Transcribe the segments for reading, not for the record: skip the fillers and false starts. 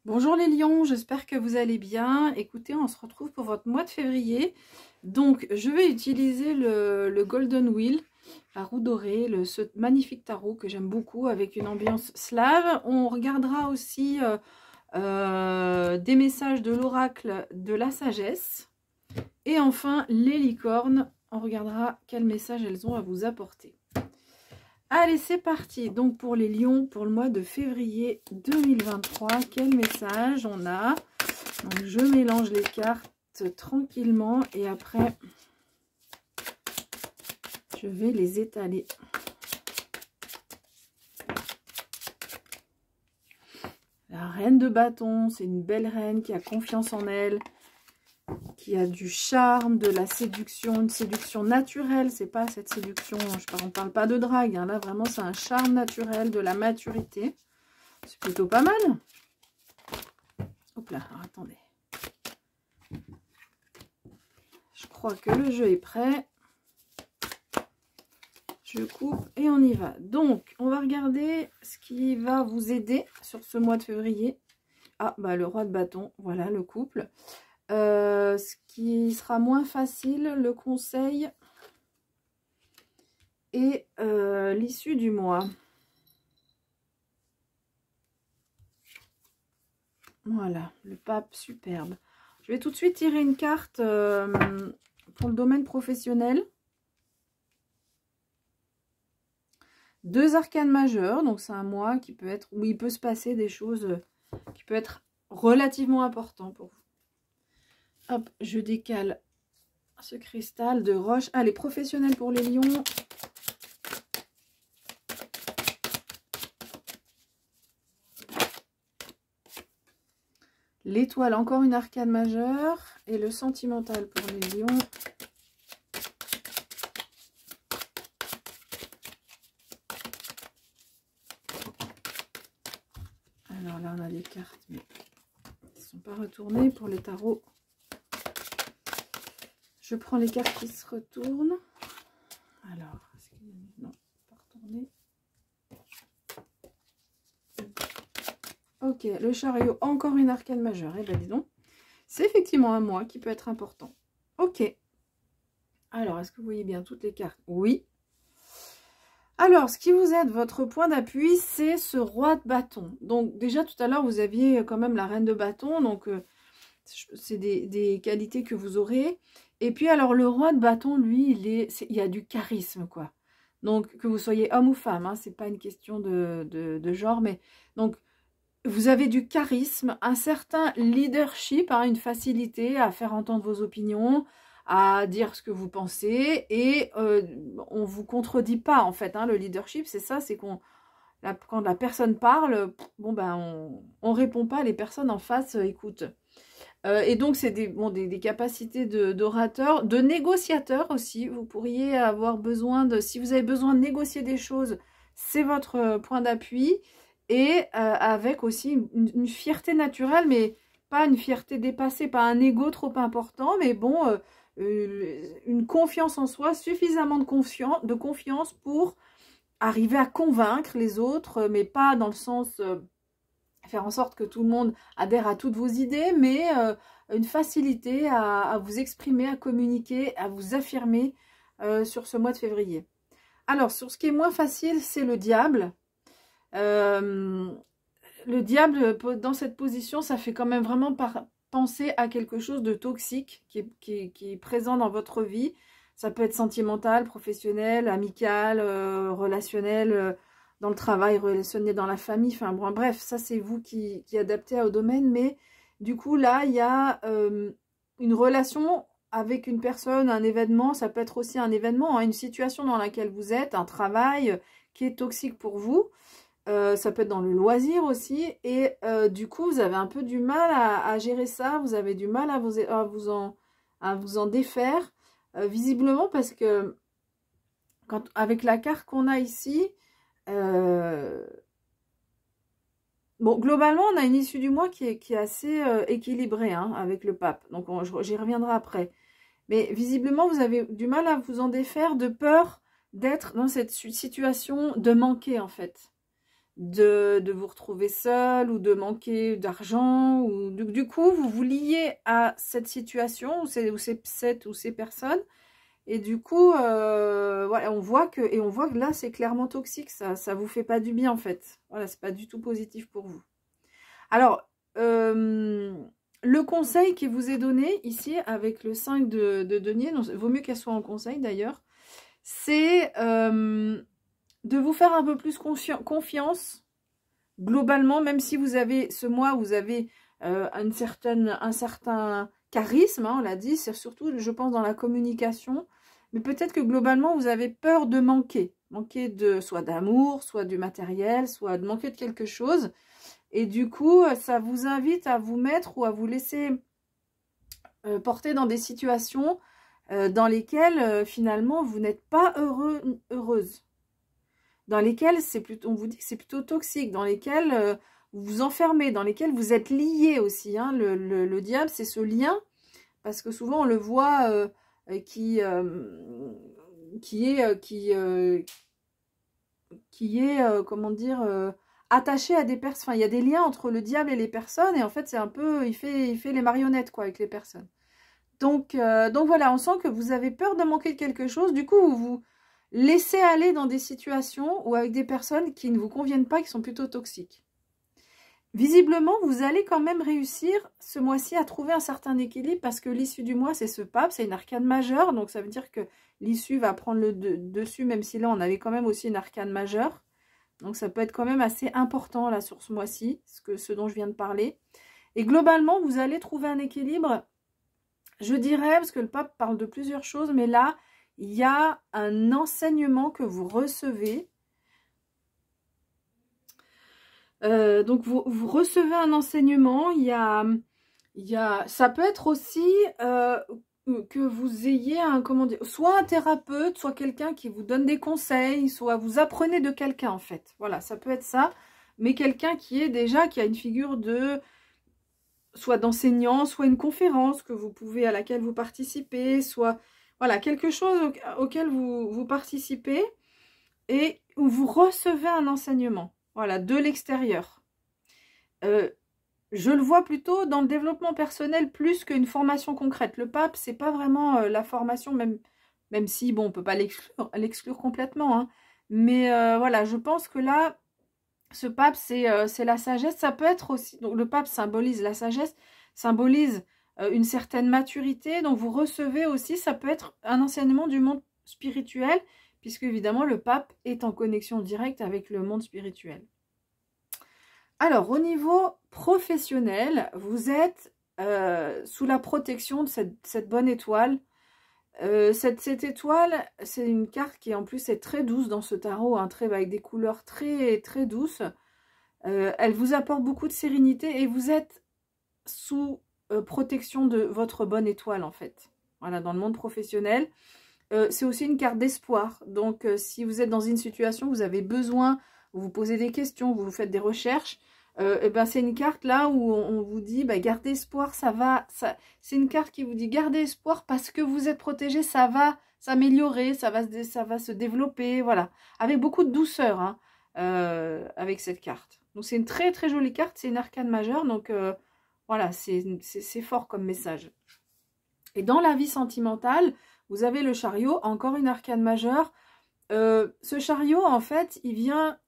Bonjour les lions, j'espère que vous allez bien. Écoutez, on se retrouve pour votre mois de février. Donc, je vais utiliser le Golden Wheel, la roue dorée, ce magnifique tarot que j'aime beaucoup avec une ambiance slave. On regardera aussi des messages de l'oracle de la sagesse. Et enfin, les licornes, on regardera quels messages elles ont à vous apporter. Allez, c'est parti. Donc, pour les lions, pour le mois de février 2023, quel message on a? Donc, je mélange les cartes tranquillement et après, je vais les étaler. La reine de bâton, c'est une belle reine qui a confiance en elle, qui a du charme, de la séduction, une séduction naturelle. C'est pas cette séduction, on ne parle pas de drague, hein, là vraiment c'est un charme naturel, de la maturité. C'est plutôt pas mal. Hop là, alors, attendez. Je crois que le jeu est prêt. Je coupe et on y va. Donc, on va regarder ce qui va vous aider sur ce mois de février. Ah, bah le roi de bâton, voilà le couple. Ce qui sera moins facile, le conseil et l'issue du mois. Voilà, le pape, superbe. Je vais tout de suite tirer une carte pour le domaine professionnel. Deux arcanes majeures, donc c'est un mois qui peut être où il peut se passer des choses qui peuvent être relativement importantes pour vous. Hop, je décale ce cristal de roche. Allez, professionnel pour les lions. L'étoile, encore une arcane majeure. Et le sentimental pour les lions. Alors là, on a des cartes, mais qui ne sont pas retournées pour les tarots. Je prends les cartes qui se retournent. Alors, est-ce qu'il y a... Non, pas retourné. Ok, le chariot, encore une arcane majeure. Eh ben dis donc, c'est effectivement un mois qui peut être important. Ok. Alors, est-ce que vous voyez bien toutes les cartes? Oui. Alors, ce qui vous aide, votre point d'appui, c'est ce roi de bâton. Donc, déjà, tout à l'heure, vous aviez quand même la reine de bâton. Donc, c'est des qualités que vous aurez. Et puis, alors, le roi de bâton, lui, il y a du charisme, quoi. Donc, que vous soyez homme ou femme, hein, c'est pas une question de genre, mais... Donc, vous avez du charisme, un certain leadership, hein, une facilité à faire entendre vos opinions, à dire ce que vous pensez, et on ne vous contredit pas, en fait. Hein, le leadership, c'est ça, c'est quand la personne parle, bon ben, on répond pas, les personnes en face écoutent. Et donc, c'est des capacités d'orateur, de négociateur aussi. Vous pourriez avoir besoin de... Si vous avez besoin de négocier des choses, c'est votre point d'appui. Et avec aussi une fierté naturelle, mais pas une fierté dépassée, pas un ego trop important, mais bon, une confiance en soi, suffisamment de confiance pour arriver à convaincre les autres, mais pas dans le sens faire en sorte que tout le monde adhère à toutes vos idées, mais une facilité à vous exprimer, à communiquer, à vous affirmer sur ce mois de février. Alors, sur ce qui est moins facile, c'est le diable. Le diable, dans cette position, ça fait quand même vraiment penser à quelque chose de toxique qui est présent dans votre vie. Ça peut être sentimental, professionnel, amical, relationnel, dans le travail, relationnel dans la famille. Enfin bon, bref, ça c'est vous qui adaptez au domaine. Mais du coup, là, il y a une relation avec une personne, un événement. Ça peut être aussi un événement, hein, une situation dans laquelle vous êtes, un travail qui est toxique pour vous. Ça peut être dans le loisir aussi, et du coup vous avez un peu du mal à gérer ça, vous avez du mal à vous en défaire, visiblement parce que avec la carte qu'on a ici, bon, globalement on a une issue du mois qui est assez équilibrée, hein, avec le pape, donc j'y reviendrai après, mais visiblement vous avez du mal à vous en défaire de peur d'être dans cette situation de manquer en fait. de vous retrouver seul ou de manquer d'argent. Ou du coup, vous vous liez à cette situation ou ces personnes. Et du coup, voilà, on voit que là, c'est clairement toxique. Ça vous fait pas du bien, en fait. Voilà, c'est pas du tout positif pour vous. Alors, le conseil qui vous est donné ici avec le 5 de denier, donc, vaut mieux qu'elle soit en conseil d'ailleurs, c'est de vous faire un peu plus confiance globalement, même si vous avez ce mois, vous avez un certain charisme, hein, on l'a dit, c'est surtout, je pense, dans la communication, mais peut-être que globalement, vous avez peur de manquer de soit d'amour, soit du matériel, soit de manquer de quelque chose. Et du coup, ça vous invite à vous mettre ou à vous laisser porter dans des situations dans lesquelles finalement vous n'êtes pas heureuse. Dans lesquelles on vous dit que c'est plutôt toxique, dans lesquelles vous vous enfermez, dans lesquelles vous êtes liés aussi. Hein. Le diable, c'est ce lien, parce que souvent on le voit qui est comment dire, attaché à des personnes. Enfin, il y a des liens entre le diable et les personnes, et en fait, c'est un peu, il fait les marionnettes, quoi, avec les personnes. Donc voilà, on sent que vous avez peur de manquer de quelque chose, du coup, vous vous laissez aller dans des situations ou avec des personnes qui ne vous conviennent pas, qui sont plutôt toxiques. Visiblement, vous allez quand même réussir ce mois-ci à trouver un certain équilibre, parce que l'issue du mois, c'est ce pape, c'est une arcane majeure, donc ça veut dire que l'issue va prendre le dessus, même si là, on avait quand même aussi une arcane majeure. Donc ça peut être quand même assez important là sur ce mois-ci, ce dont je viens de parler. Et globalement, vous allez trouver un équilibre, je dirais, parce que le pape parle de plusieurs choses, mais là, il y a un enseignement que vous recevez. Donc vous recevez un enseignement, ça peut être aussi que vous ayez soit un thérapeute, soit quelqu'un qui vous donne des conseils, soit vous apprenez de quelqu'un en fait. Voilà, ça peut être ça, mais quelqu'un qui a une figure soit d'enseignant, soit une conférence à laquelle vous participez, soit voilà, quelque chose auquel vous participez et où vous recevez un enseignement, voilà, de l'extérieur. Je le vois plutôt dans le développement personnel plus qu'une formation concrète. Le pape, c'est pas vraiment la formation, même si, bon, on peut pas l'exclure complètement. Hein. Mais voilà, je pense que là, ce pape, c'est la sagesse. Ça peut être aussi... Donc le pape symbolise la sagesse, symbolise une certaine maturité. Donc vous recevez aussi, ça peut être un enseignement du monde spirituel, puisque évidemment, le pape est en connexion directe avec le monde spirituel. Alors, au niveau professionnel, vous êtes sous la protection de cette bonne étoile. Cette étoile, c'est une carte qui en plus est très douce dans ce tarot, hein, avec des couleurs très, très douces. Elle vous apporte beaucoup de sérénité et vous êtes sous protection de votre bonne étoile en fait. Voilà, dans le monde professionnel. C'est aussi une carte d'espoir. Donc, si vous êtes dans une situation où vous avez besoin, vous vous posez des questions, vous faites des recherches, ben c'est une carte là où on vous dit bah, gardez espoir, c'est une carte qui vous dit gardez espoir parce que vous êtes protégé, ça va s'améliorer, ça va se développer, voilà, avec beaucoup de douceur hein, avec cette carte. Donc c'est une très très jolie carte, c'est une arcane majeure, donc voilà, c'est fort comme message. Et dans la vie sentimentale, vous avez le chariot, encore une arcane majeure. Ce chariot, en fait, il vient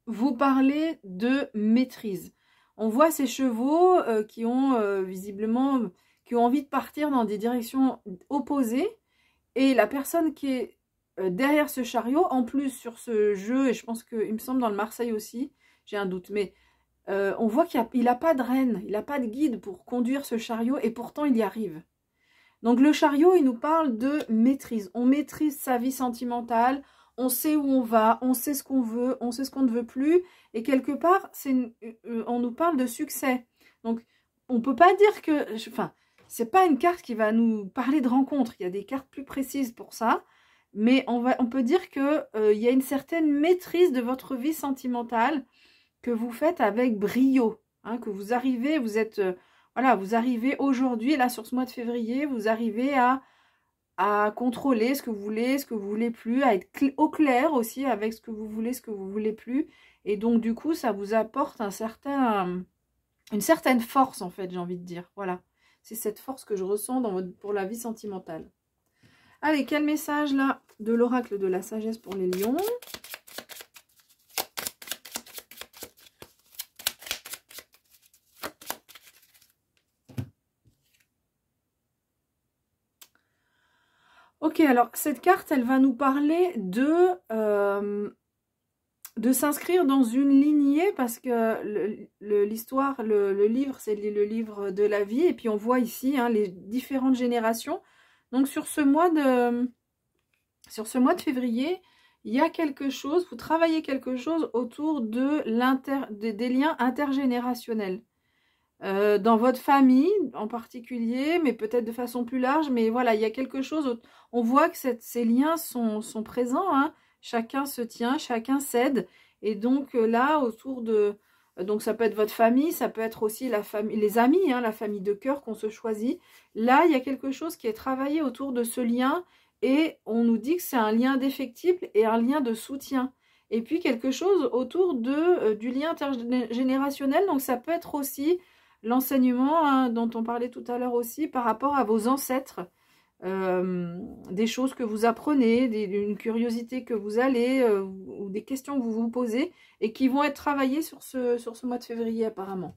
vous parler de maîtrise. On voit ces chevaux qui ont visiblement envie de partir dans des directions opposées. Et la personne qui est derrière ce chariot, en plus sur ce jeu, et je pense qu'il me semble dans le Marseille aussi, j'ai un doute, mais on voit qu'il n'a pas de reine, il n'a pas de guide pour conduire ce chariot, et pourtant il y arrive. Donc le chariot, il nous parle de maîtrise. On maîtrise sa vie sentimentale, on sait où on va, on sait ce qu'on veut, on sait ce qu'on ne veut plus. Et quelque part, on nous parle de succès. Donc, on ne peut pas dire que... Enfin, c'est pas une carte qui va nous parler de rencontre. Il y a des cartes plus précises pour ça. Mais on peut dire qu'il y a une certaine maîtrise de votre vie sentimentale que vous faites avec brio. Hein, que vous arrivez, vous êtes... voilà, vous arrivez aujourd'hui, là, sur ce mois de février, vous arrivez à à contrôler ce que vous voulez plus, à être au clair aussi avec ce que vous voulez plus. Et donc, du coup, ça vous apporte une certaine force, en fait, j'ai envie de dire. Voilà. C'est cette force que je ressens pour la vie sentimentale. Allez, quel message, là, de l'oracle de la sagesse pour les lions? Ok, alors, cette carte, elle va nous parler de s'inscrire dans une lignée, parce que l'histoire, le livre, c'est le livre de la vie, et puis on voit ici hein, les différentes générations. Donc sur ce mois de février, il y a quelque chose, vous travaillez quelque chose autour des liens intergénérationnels. Dans votre famille en particulier, mais peut-être de façon plus large, mais voilà, il y a quelque chose, on voit que ces liens sont présents, hein. Chacun se tient, chacun s'aide. Et donc là, autour de... Donc ça peut être votre famille, ça peut être aussi la famille, les amis, hein, la famille de cœur qu'on se choisit. Là, il y a quelque chose qui est travaillé autour de ce lien. Et on nous dit que c'est un lien indéfectible et un lien de soutien. Et puis quelque chose autour du lien intergénérationnel. Donc ça peut être aussi l'enseignement hein, dont on parlait tout à l'heure aussi par rapport à vos ancêtres. Des choses que vous apprenez, une curiosité que vous allez, ou des questions que vous vous posez et qui vont être travaillées sur ce mois de février apparemment.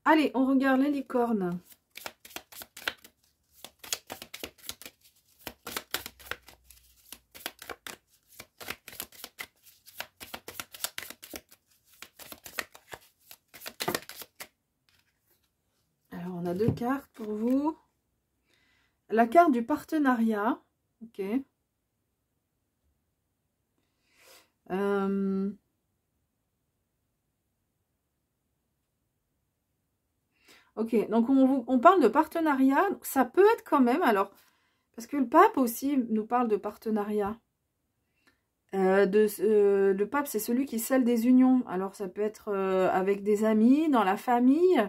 Allez, on regarde les licornes. Alors, on a 2 cartes pour vous. La carte du partenariat, ok. Ok, donc on parle de partenariat, ça peut être quand même, alors, parce que le pape aussi nous parle de partenariat. Le pape, c'est celui qui scelle des unions, alors ça peut être avec des amis, dans la famille.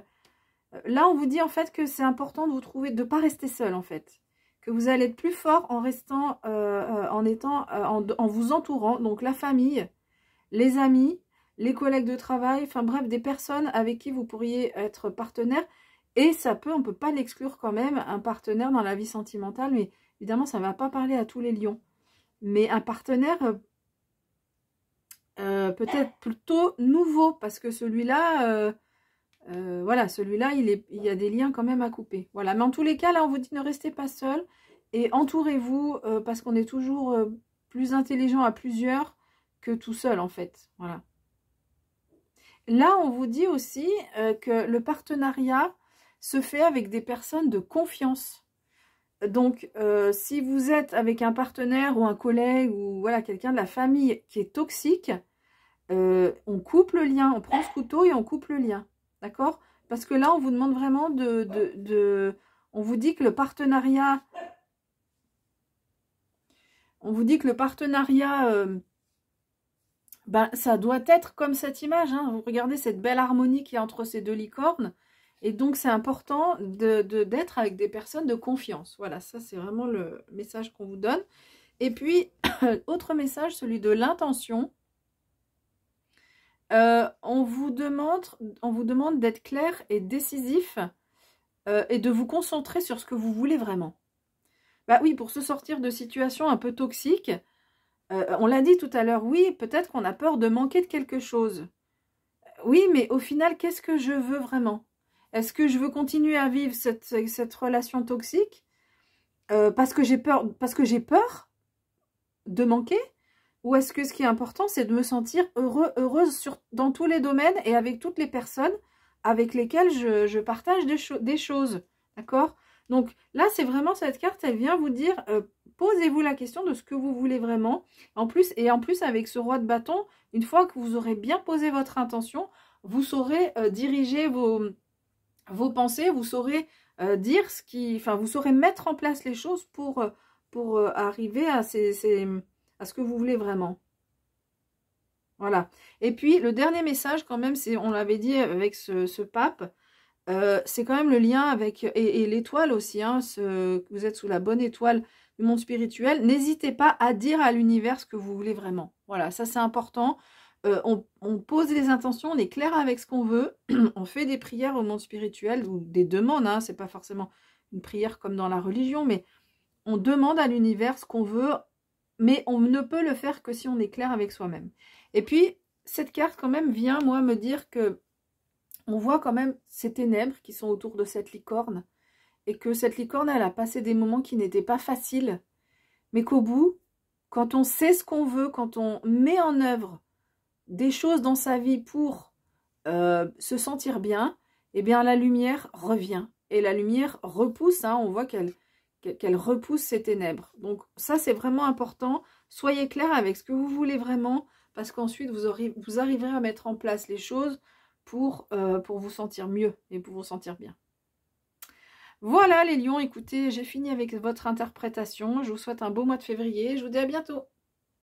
Là, on vous dit en fait que c'est important de vous trouver, de ne pas rester seul en fait. Que vous allez être plus fort en restant, en vous entourant. Donc la famille, les amis, les collègues de travail, enfin bref, des personnes avec qui vous pourriez être partenaire. Et on ne peut pas l'exclure quand même, un partenaire dans la vie sentimentale. Mais évidemment, ça ne va pas parler à tous les lions. Mais un partenaire peut-être plutôt nouveau, parce que celui-là... voilà, celui-là, il y a des liens quand même à couper. Voilà, mais en tous les cas, là, on vous dit ne restez pas seul et entourez-vous parce qu'on est toujours plus intelligent à plusieurs que tout seul, en fait. Voilà. Là, on vous dit aussi que le partenariat se fait avec des personnes de confiance. Donc, si vous êtes avec un partenaire ou un collègue ou voilà quelqu'un de la famille qui est toxique, on coupe le lien, on prend ce couteau et on coupe le lien. D'accord? Parce que là, on vous demande vraiment on vous dit que le partenariat... On vous dit que le partenariat... ben, ça doit être comme cette image. Hein. Vous regardez cette belle harmonie qu'il y a entre ces 2 licornes. Et donc, c'est important d'être avec des personnes de confiance. Voilà, ça, c'est vraiment le message qu'on vous donne. Et puis, autre message, celui de l'intention. On vous demande d'être clair et décisif et de vous concentrer sur ce que vous voulez vraiment. Bah oui, pour se sortir de situations un peu toxiques, on l'a dit tout à l'heure, oui, peut-être qu'on a peur de manquer de quelque chose. Oui, mais au final, qu'est-ce que je veux vraiment? Est-ce que je veux continuer à vivre cette relation toxique parce que j'ai peur de manquer? Ou est-ce que ce qui est important, c'est de me sentir heureuse dans tous les domaines et avec toutes les personnes avec lesquelles je partage des choses. D'accord? Donc là, c'est vraiment cette carte, elle vient vous dire, posez-vous la question de ce que vous voulez vraiment. En plus, avec ce roi de bâton, une fois que vous aurez bien posé votre intention, vous saurez diriger vos pensées, vous saurez dire vous saurez mettre en place les choses pour arriver à ce que vous voulez vraiment. Voilà. Et puis, le dernier message, quand même, c'est, on l'avait dit avec ce pape, c'est quand même le lien avec, et l'étoile aussi, hein, vous êtes sous la bonne étoile du monde spirituel. N'hésitez pas à dire à l'univers ce que vous voulez vraiment. Voilà, ça c'est important. On pose des intentions, on est clair avec ce qu'on veut, on fait des prières au monde spirituel, ou des demandes, hein, c'est pas forcément une prière comme dans la religion, mais on demande à l'univers ce qu'on veut, mais on ne peut le faire que si on est clair avec soi-même. Et puis, cette carte quand même vient, moi, me dire que on voit quand même ces ténèbres qui sont autour de cette licorne, et que cette licorne, elle a passé des moments qui n'étaient pas faciles, mais qu'au bout, quand on sait ce qu'on veut, quand on met en œuvre des choses dans sa vie pour se sentir bien, eh bien la lumière revient. Et la lumière repousse, hein, on voit qu'elle repousse ces ténèbres. Donc ça, c'est vraiment important. Soyez clair avec ce que vous voulez vraiment, parce qu'ensuite, vous arriverez à mettre en place les choses pour vous sentir mieux et pour vous sentir bien. Voilà les lions, écoutez, j'ai fini avec votre interprétation. Je vous souhaite un beau mois de février. Je vous dis à bientôt.